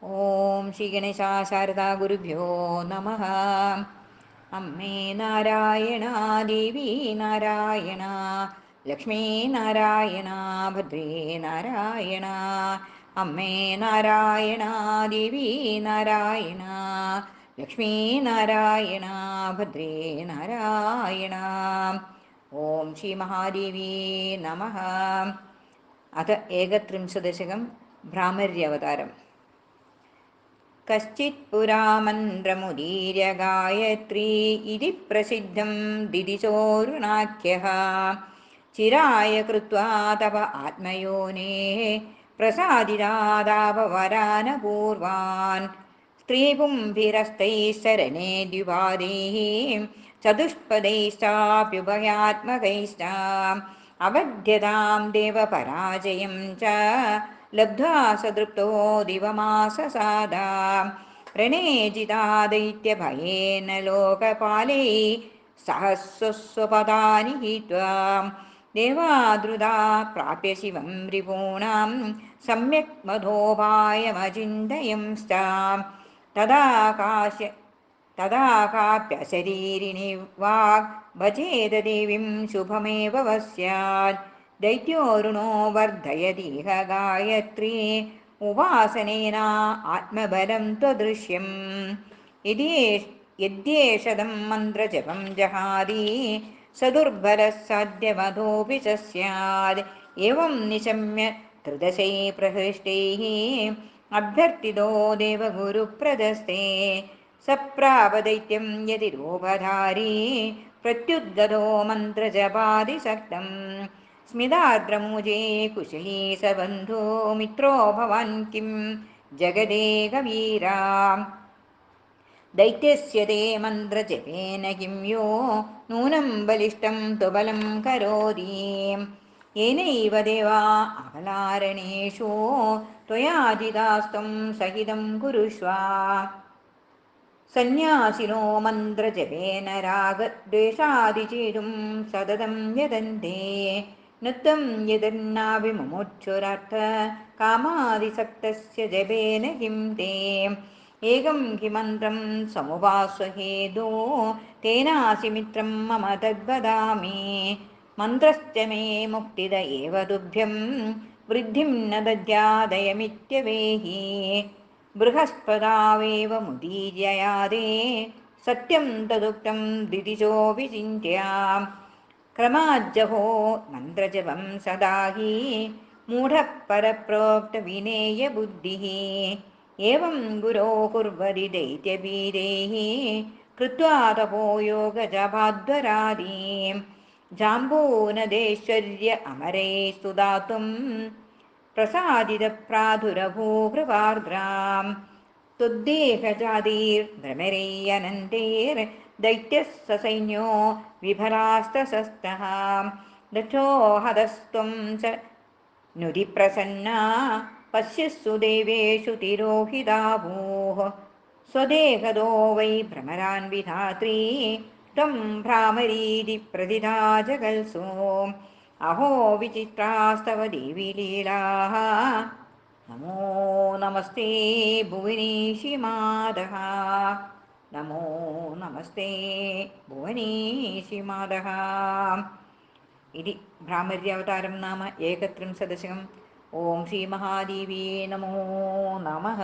ഓം ശ്രീ ഗണേശ ശാരദാ ഗുരുഭ്യോ നമഃ. അമ്മേ നാരായണ, ദേവി നാരായണ, ലക്ഷ്മീ നാരായണ, ഭദ്രേ നാരായണ. അമ്മേ നാരായണ, ദേവി നാരായണ, ലക്ഷ്മീ നാരായണ, ഭദ്രേ നാരായണ. ഓം ശ്രീ മഹാദേവി നമഃ. അഥ ഏകത്രിംശദശകം ഭ്രാമര്യവതാരം. കശ്ചിത് പുരാ മന്ത്രമുദീര്യ ഗായത്രീ ഇതി പ്രസിദ്ധം ദിദിശോരുണാഖ്യഃ. ചിരായ കൃത്വാ തപ ആത്മയോനേഃ പ്രസാദിതാദാപവരാനപൂർവാൻ. സ്ത്രീപുംഭിരസ്തൈഃ ശരണേ ദ്വിപാദൈഃ ചതുഷ്പദൈശ്ചാപ്യുഭയാത്മകൈശ്ച. അവധ്യതാം ദേവപരാജയം ച ലബ്ധ്വാ സതൃപ്തോ ദിവമാസസാദ. പ്രണേജിതാ ദൈത്യഭയേന ലോകപാലൈ സഹസ്വസ്വപദാനി ഹിത്വാ. ദേവാദ്രുതാ പ്രാപ്യ ശിവം രിപൂണാം സമ്യക് മധോപായമചിന്തയംശ്ച. തഥാകാപ്യശരീരിണി വാഗ് ഭജേത ദേവീം ശുഭമേവ വസ്യാത്. ദൈത്യോരുണോ വർദ്ധയതീഹ ഗായത്രീ ഉപാസനേന ആത്മബലം ത്വദൃശ്യം. യദ്യേഷദം മന്ത്രജപം ജഹാതി സദുർബലഃ സാധ്യമധോപി ച സ്യാദ്. ഏവം നിശമ്യ ത്രിദശൈ പ്രഹൃഷ്ടൈഃ അഭ്യർത്ഥിതോ ദേവഗുരുപ്രദസ്തേ. സപ്രാപദൈത്യം യതിരൂപധാരീ പ്രത്യുദ്ഗതോ മന്ത്രജപാദിസക്തം. സ്മിതാദ്രമുജേ കുശലീ സ ബന്ധോ മിത്രോ ഭവാൻ കിം ജഗദേകവീരാ. ദൈത്യസ്യ തേ മന്ത്രജപേന കിം യോ നൂനം ബലിഷ്ഠം ത്വബലം കരോതി. യേനൈവ ദേവാ അമലാരണേഷു ത്വയാജിതാസ്ത്വം സഹിതം കുരുഷ്വ. സന്യാസിനോ മന്ത്രജപേന രാഗദ്വേഷാദിചേതും സതതം യതന്തെ. നൃത്തം യതന്നാഭിമുമുക്ഷുരർത്ഥ കാമാദിസക്തസ്യ ജപേന കിം തേ. ഏകം ഹി മന്ത്രം സമുപാസ്വഹേതോ തേനാസി മിത്രം മമ തദ്വദാമി. മന്ത്രശ്ച മേ മുക്തിദ ഏവ തുഭ്യം വൃദ്ധിം ന ദദ്യാദയമിത്യവേഹി. ബൃഹസ്പതാവേവ മുദീര്യയാദേ സത്യം തദുക്തം ദിദിശോ വിചിന്യ. ക്രമാജ്ജഹോ മന്ത്രജപം സദാ ഹി മൂഢഃ പരപ്രോക്തവിനേയബുദ്ധിഃ. ഏവം ഗുരോ കുർവതി ദൈത്യഭീരൈഃ കൃത്വാ തപോ യോഗജപാധ്വരാദീം. ജാംബൂനദേശ്വർയ അമരൈസ്തു ദാതും പ്രസാദിതപ്രാദുരഭൂകൃപാർദ്രാം. त्वद्देहजातिर्भ्रमरैरनन्तैर्दैत्यः ससैन्यो विफलास्तशस्तः. दक्षो हतस्त्वं च नुदिप्रसन्ना पश्यस्सु देवेषु तिरोहिताभूः. स्वदेहदो वै भ्रमरान् विधात्री त्वं भ्रामरीति प्रथिता जगल्सु. अहो विचित्रास्तव देवी लीलाः. നമോ നമസ്തേ ഭുവനേശി മാതഃ. നമോ നമസ്തേ ഭുവനേശി മാതഃ. ഇതി ഭ്രാമര്യാവതാരം നാമ ഏകത്രിംശദശകം. ഓം ശ്രീ മഹാദേവ്യേ നമോ നമഃ.